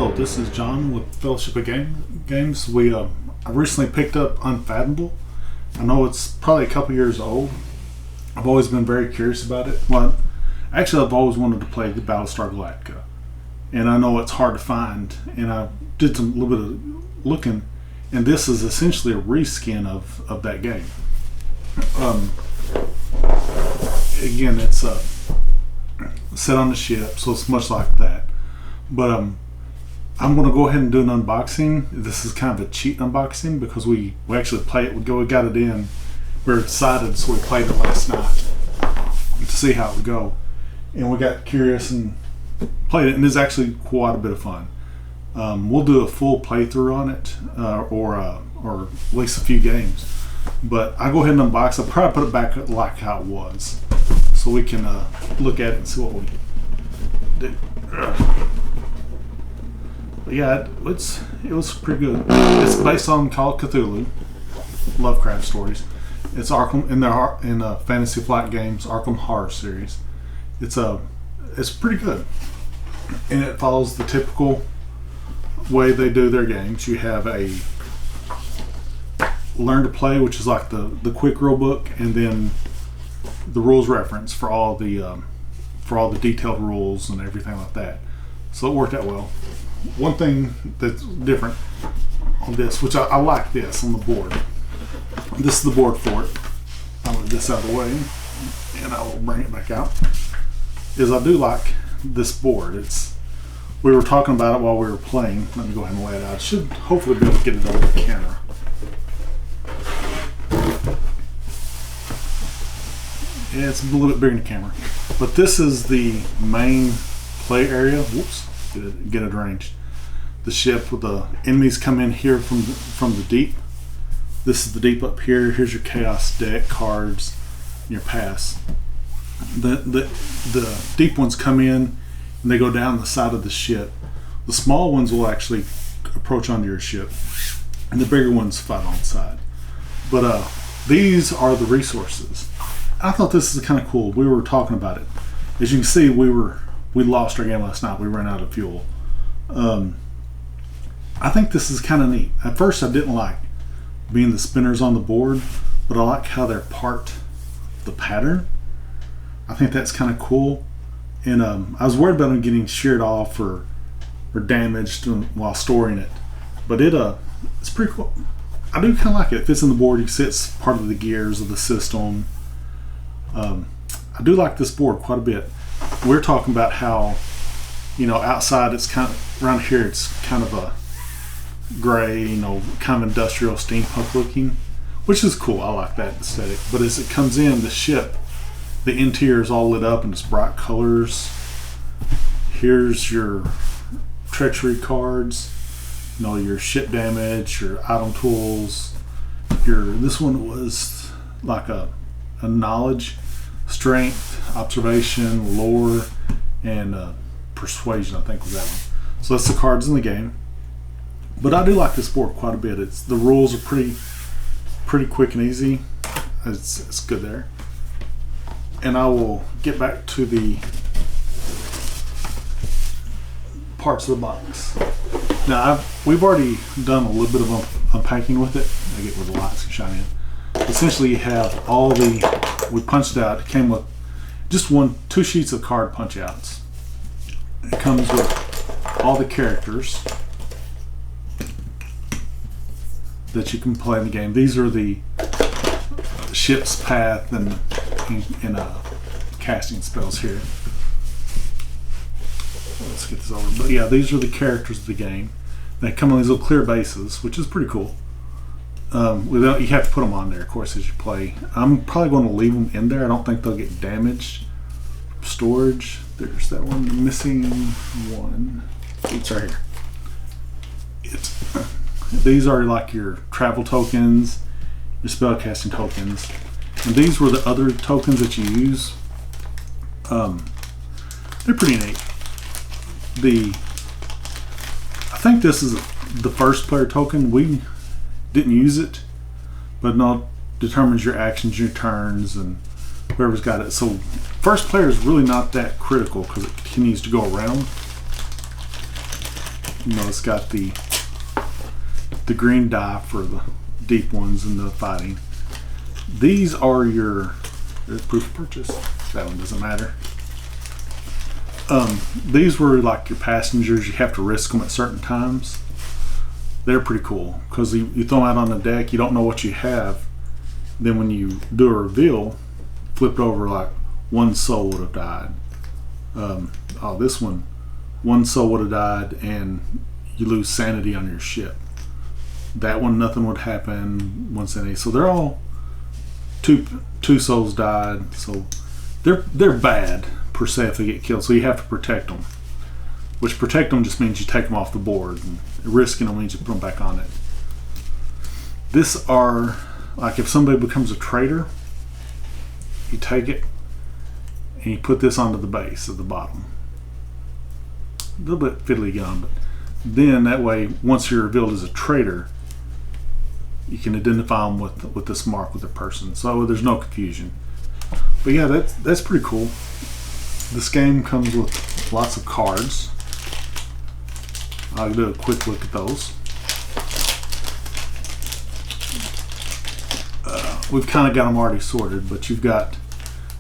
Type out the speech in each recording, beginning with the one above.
Hello, this is John with Fellowship of Games. I recently picked up Unfathomable. I know it's probably a couple years old. I've always been very curious about it. Well, actually, I've always wanted to play the Battlestar Galactica, and I know it's hard to find. And I did a little bit of looking, and this is essentially a reskin of that game. Again, it's set on the ship, so it's much like that. But I'm going to go ahead and do an unboxing. This is kind of a cheat unboxing because we actually played it. We got it in. We were excited, so we played it last night to see how it would go. And we got curious and played it, and it's actually quite a bit of fun. We'll do a full playthrough on it, or at least a few games. But I'll go ahead and unbox it. I'll probably put it back like how it was, so we can look at it and see what we did. But yeah, it was pretty good. It's based on Call of Cthulhu, Lovecraft stories. It's Arkham in Fantasy Flight Games Arkham Horror series. It's pretty good, and it follows the typical way they do their games. You have a learn to play, which is like the quick rule book, and then the rules reference for all the detailed rules and everything like that. So it worked out well. One thing that's different on this, which I like this on the board. This is the board for it. I'll move this out of the way, and I will bring it back out. Is I do like this board. We were talking about it while we were playing. Let me go ahead and lay it out. I should hopefully be able to get it on the camera. Yeah, it's a little bit bigger than the camera. But this is the main play area. Whoops, get it arranged. The ship with the enemies come in here from the deep. This is the deep up here. Here's your chaos deck, cards, and your pass. The deep ones come in and they go down the side of the ship. The small ones will actually approach onto your ship, and the bigger ones fight on the side. But these are the resources. I thought this is kind of cool. We were talking about it. As you can see, we lost our game last night. We ran out of fuel. I think this is kind of neat. At first, I didn't like being the spinners on the board, but I like how they're part the pattern. I think that's kind of cool. And I was worried about them getting sheared off or damaged while storing it, but it's pretty cool. I do kind of like it. It fits in the board. You can see it's part of the gears of the system. I do like this board quite a bit. We're talking about how, outside it's kind of, around here it's kind of a gray, kind of industrial steampunk looking, which is cool. I like that aesthetic. But as it comes in, the ship, the interior is all lit up in its bright colors. Here's your treachery cards, your ship damage, your item tools. This one was like a knowledge, strength, observation, lore, and persuasion, I think was that one. So that's the cards in the game. But I do like this board quite a bit. The rules are pretty quick and easy. It's good there. And I will get back to the parts of the box. Now we've already done a little bit of unpacking with it. I get where the lights can shine in. Essentially, you have we punched out. It came with just two sheets of card punch outs. It comes with all the characters that you can play in the game. These are the ship's path and casting spells here. Let's get this over. But yeah, these are the characters of the game. They come on these little clear bases, which is pretty cool. You have to put them on there, of course, as you play. I'm probably going to leave them in there. I don't think they'll get damaged. Storage. There's that one. Missing one. It's right here. These are like your travel tokens, your spellcasting tokens, and these were the other tokens that you use. They're pretty neat. I think this is the first player token. We didn't use it, but now determines your actions, your turns, and whoever's got it. So first player is really not that critical because it continues to go around. You know, it's got the green die for the deep ones and the fighting. These are your proof of purchase. That one doesn't matter. These were like your passengers. You have to risk them at certain times. They're pretty cool because you throw them out on the deck. You don't know what you have. Then when you do a reveal, flip it over, like one soul would have died. This one soul would have died, and you lose sanity on your ship. That one, nothing would happen. One sanity. So they're all two souls died. So they're bad per se if they get killed. So you have to protect them. Which protect them just means you take them off the board, and risking them means you put them back on it. This are like if somebody becomes a traitor, you take it and you put this onto the base at the bottom. A little bit fiddly again, but then that way, once you're revealed as a traitor, you can identify them with this mark with the person, so there's no confusion. But yeah, that's pretty cool. This game comes with lots of cards. I'll do a quick look at those. We've kind of got them already sorted, but you've got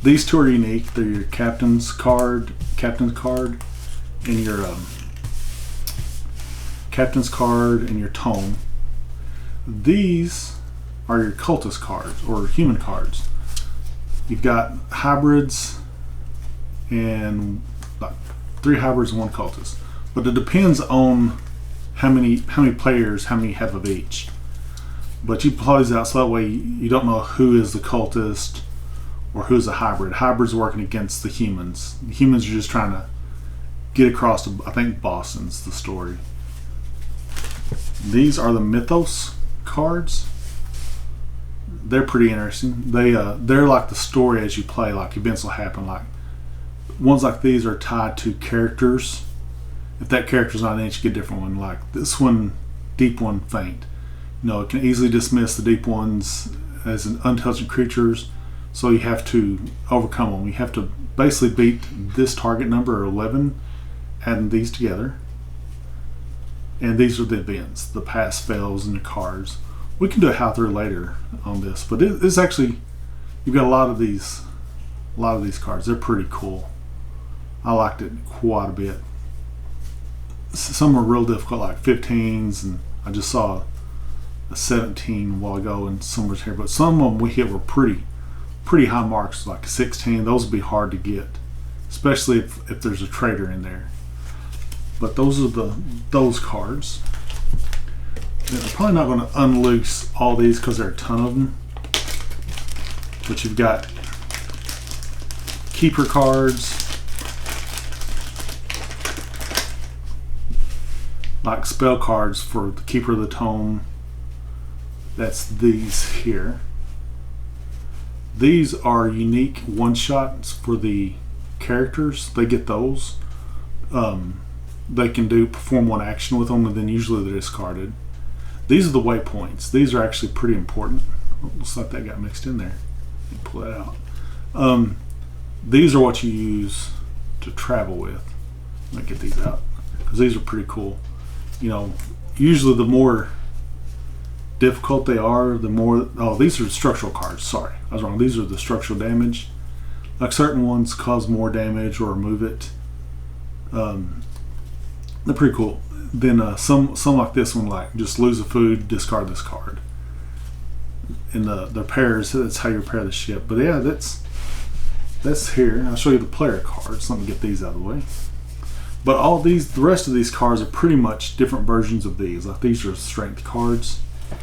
these two are unique. They're your captain's card, and your captain's card and your tome. These are your cultist cards or human cards. You've got hybrids and like 3 hybrids and 1 cultist, but it depends on how many players, how many you have of each. But you play these out so that way you don't know who is the cultist or who's a hybrid. Hybrids working against the humans. The humans are just trying to get across to, I think, Boston's the story. These are the Mythos cards. They're pretty interesting. They're like the story as you play, like events will happen. Like ones like these are tied to characters. If that character's not in it, you get a different one. Like this one, deep one, faint. You know, it can easily dismiss the deep ones as an unintelligent creatures, so you have to overcome them. You have to basically beat this target number, 11, adding these together. And these are the events, the pass fails and the cards. We can do a how through later on this, but it's actually, you've got a lot of these cards. They're pretty cool. I liked it quite a bit. Some are real difficult, like 15s, and I just saw a 17 a while ago, and some was here. But some of them we hit were pretty high marks, like a 16. Those would be hard to get, especially if there's a traitor in there. But those are those cards. And I'm probably not going to unloose all these because there are a ton of them. But you've got keeper cards, like spell cards for the keeper of the tome. That's these here. These are unique one-shots for the characters. They get those. They can perform one action with them, and then usually they're discarded. These are the waypoints. These are actually pretty important. Looks like that got mixed in there. Let me pull that out. These are what you use to travel with. Let me get these out because these are pretty cool. You know, usually the more difficult they are, the more. Oh, these are structural cards. Sorry, I was wrong. These are the structural damage. Like certain ones cause more damage or remove it. They're pretty cool. Then some like this one, like just lose a food, discard this card. In the pairs, that's how you repair the ship. But yeah, that's here. I'll show you the player cards. Let me get these out of the way. But all these, the rest of these cards are pretty much different versions of these. Like these are strength cards. You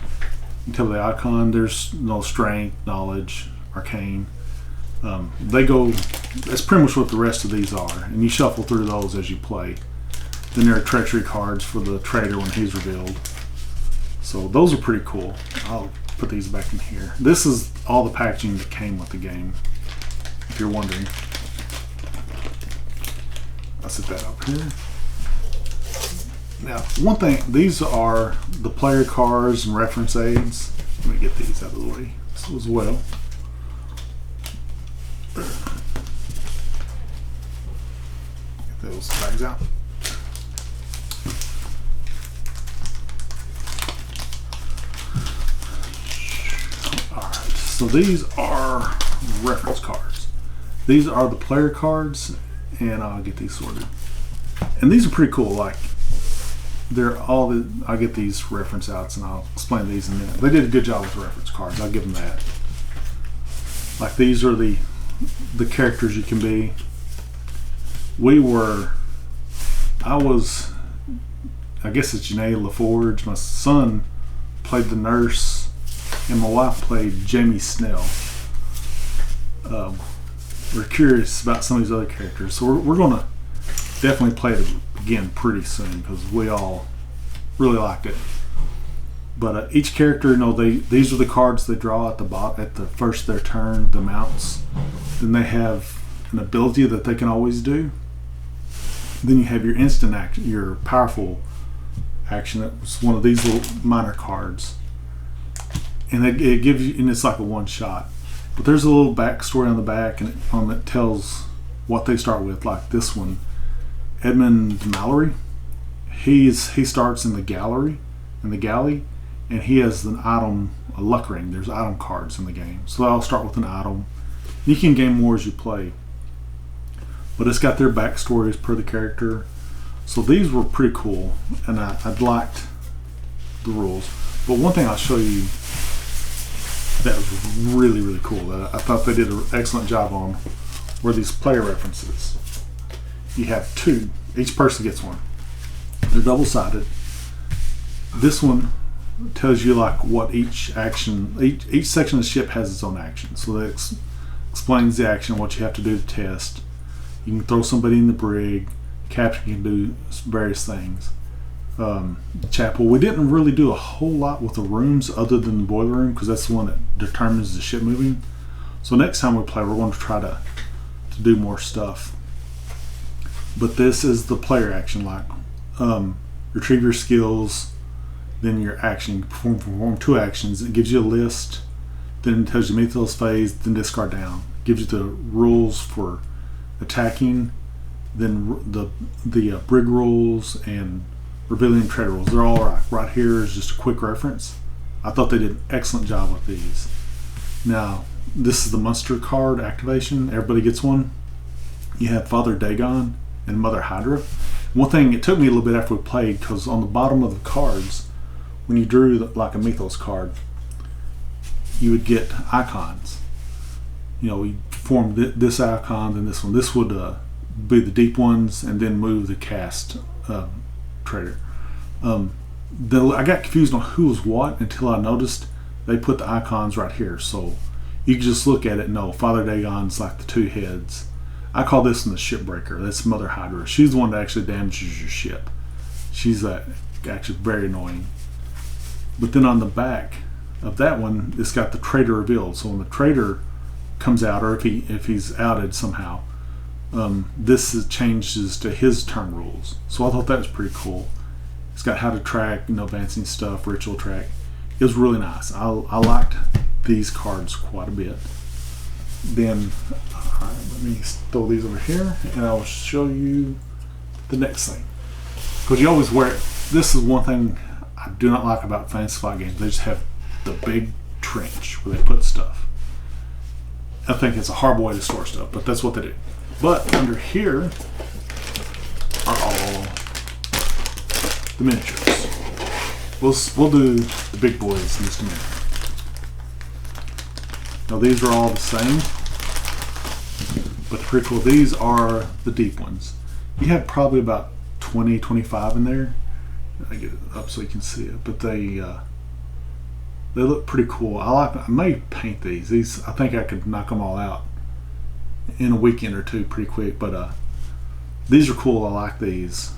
can tell the icon, there's no strength, knowledge, arcane. They go, that's pretty much what the rest of these are. And you shuffle through those as you play. Then there are treachery cards for the traitor when he's revealed. So those are pretty cool. I'll put these back in here. This is all the packaging that came with the game, if you're wondering. I'll set that up here. Now, one thing, these are the player cards and reference aids. Let me get these out of the way as well. Get those bags out. So these are reference cards. These are the player cards, and I'll get these sorted. And these are pretty cool. Like, they're all the, I'll get these reference outs and I'll explain these in a minute. They did a good job with the reference cards. I'll give them that. Like, these are the characters you can be. I guess it's Janae LaForge. My son played the nurse, and my wife played Jamie Snell. We're curious about some of these other characters, so we're going to definitely play it again pretty soon because we all really liked it. But each character, these are the cards they draw at the first of their turn, the mounts. Then they have an ability that they can always do. Then you have your instant action, your powerful action. That was one of these little minor cards, and it gives you, and it's like a one shot. But there's a little backstory on the back, and it tells what they start with. Like this one, Edmund Mallory, he starts in the galley, and he has an item, a luck ring. There's item cards in the game, so I'll start with an item. You can gain more as you play, but it's got their backstories per the character. So these were pretty cool, and I liked the rules. But one thing I'll show you that was really, really cool that I thought they did an excellent job on were these player references. You have two. Each person gets one. They're double-sided. This one tells you like what each section of the ship has its own action. So that explains the action, what you have to do to test. You can throw somebody in the brig. Captain can do various things. Chapel, we didn't really do a whole lot with the rooms other than the boiler room because that's the one that determines the ship moving. So next time we play, we're going to try to do more stuff. But this is the player action, like retrieve your skills, then your action. You perform two actions. It gives you a list. Then it tells you Mythos phase, then discard down. It gives you the rules for attacking, then the brig rules and revealing trade rules. They're all right here is just a quick reference. I thought they did an excellent job with these. Now, this is the Munster card activation. Everybody gets one. You have Father Dagon and Mother Hydra. One thing, it took me a little bit after we played because on the bottom of the cards, when you drew like a Mythos card, you would get icons. We formed this icon, then this one. This would be the deep ones, and then move the cast trader. I got confused on who was what until I noticed they put the icons right here. So you can just look at it and know Father Dagon's like the two heads. I call this one the shipbreaker. That's Mother Hydra. She's the one that actually damages your ship. She's actually very annoying. But then on the back of that one, it's got the traitor revealed. So when the traitor comes out, or if he's outed somehow, this changes to his turn rules. So I thought that was pretty cool. It's got how to track, advancing stuff, ritual track. It was really nice. I liked these cards quite a bit. Then, all right, let me throw these over here, and I'll show you the next thing. Because you always wear it. This is one thing I do not like about fantasy flight games. They just have the big trench where they put stuff. I think it's a horrible way to store stuff, but that's what they do. But under here are all the miniatures. We'll do the big boys in just a minute. Now these are all the same, but they're pretty cool. These are the deep ones. You have probably about 20, 25 in there. I get it up so you can see it, but they look pretty cool. I may paint these. I think I could knock them all out in a weekend or two pretty quick, but these are cool. I like these,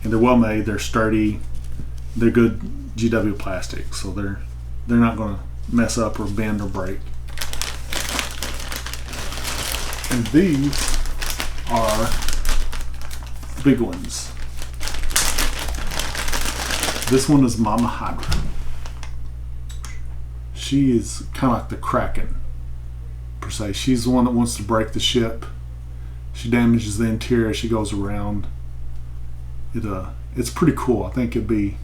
and they're well made. They're sturdy. They're good GW plastic, so they're not going to mess up or bend or break. And these are big ones. This one is Mama Hydra. She is kind of like the Kraken, per se. She's the one that wants to break the ship. She damages the interior as she goes around. It's pretty cool. I think it'd be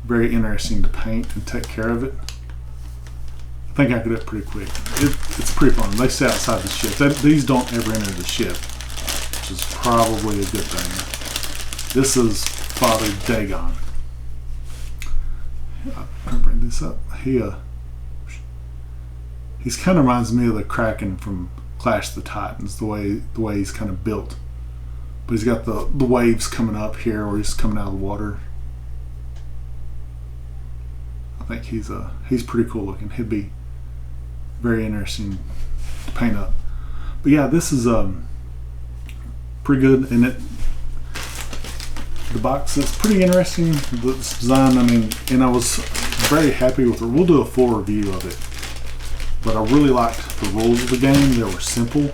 very interesting to paint and take care of it. I think I could do it pretty quick. It's pretty fun. They stay outside the ship. These don't ever enter the ship, which is probably a good thing. This is Father Dagon. I'll bring this up. He's kind of reminds me of the Kraken from Clash of the Titans, the way he's kind of built. But he's got the waves coming up here, where he's coming out of the water. I think he's pretty cool looking. He'd be very interesting to paint up. But yeah, this is pretty good, and the box is pretty interesting. The design, I mean, and I was very happy with it. We'll do a full review of it. But I really liked the rules of the game. They were simple.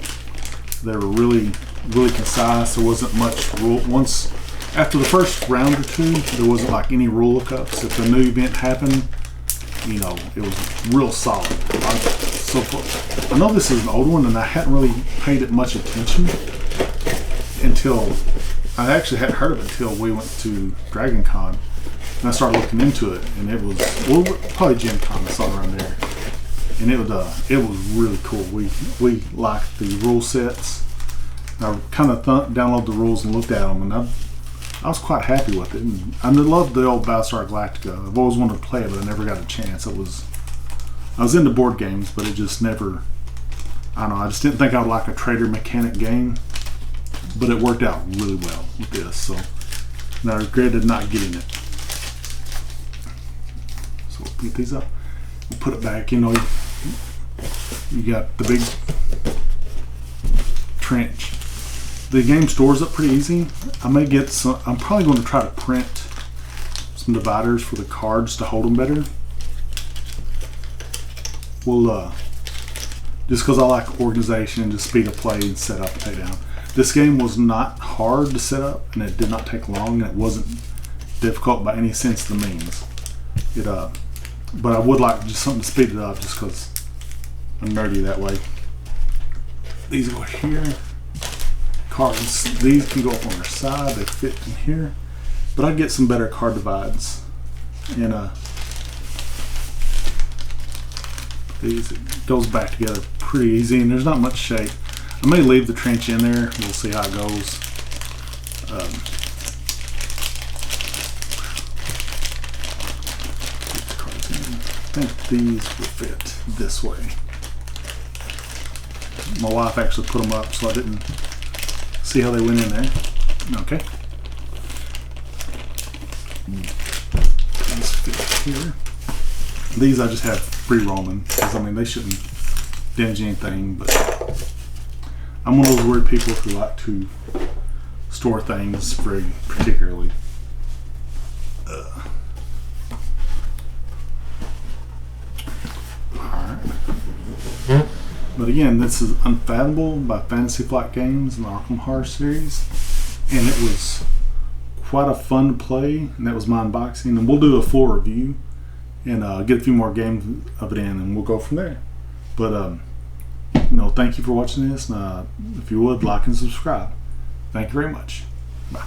They were really concise. There wasn't much rule. Once after the first round or two, there wasn't like any rule lookups. If a new event happened, you know, it was real solid. So I know this is an old one, and I hadn't really paid it much attention until I actually hadn't heard of it until we went to Dragon Con, and I started looking into it, and it was probably Gen Con. I saw it around there, and it was really cool. We liked the rule sets. I kind of downloaded the rules and looked at them, and I was quite happy with it. And I loved the old Battlestar Galactica. I've always wanted to play it, but I never got a chance. I was into board games, but it just never. I don't know. I just didn't think I would like a trader mechanic game, but it worked out really well with this. So, and I regretted not getting it. So we'll beat these up. We'll put it back. You know, you got the big trench. The game stores up pretty easy. I may get some. I'm probably going to try to print some dividers for the cards to hold them better. We'll just because I like organization and just speed of play and set up and take down. This game was not hard to set up, and it did not take long, and it wasn't difficult by any sense of the means. But I would like just something to speed it up, just because I'm nerdy that way. These go here. Cards, these can go up on their side. They fit in here, but I get some better card divides. And these, it goes back together pretty easy, and there's not much shape. I may leave the trench in there. We'll see how it goes. Get the cards in. I think these will fit this way. My wife actually put them up, so I didn't see how they went in there. Okay. These fit here. These I just have free roaming, because I mean they shouldn't damage anything, but I'm one of those weird people who like to store things very particularly. Alright. But again, this is Unfathomable by Fantasy Flight Games in the Arkham Horror series, and it was quite a fun play, and that was my unboxing. And we'll do a full review and get a few more games of it in, and we'll go from there. But thank you for watching this, and if you would, like and subscribe. Thank you very much. Bye.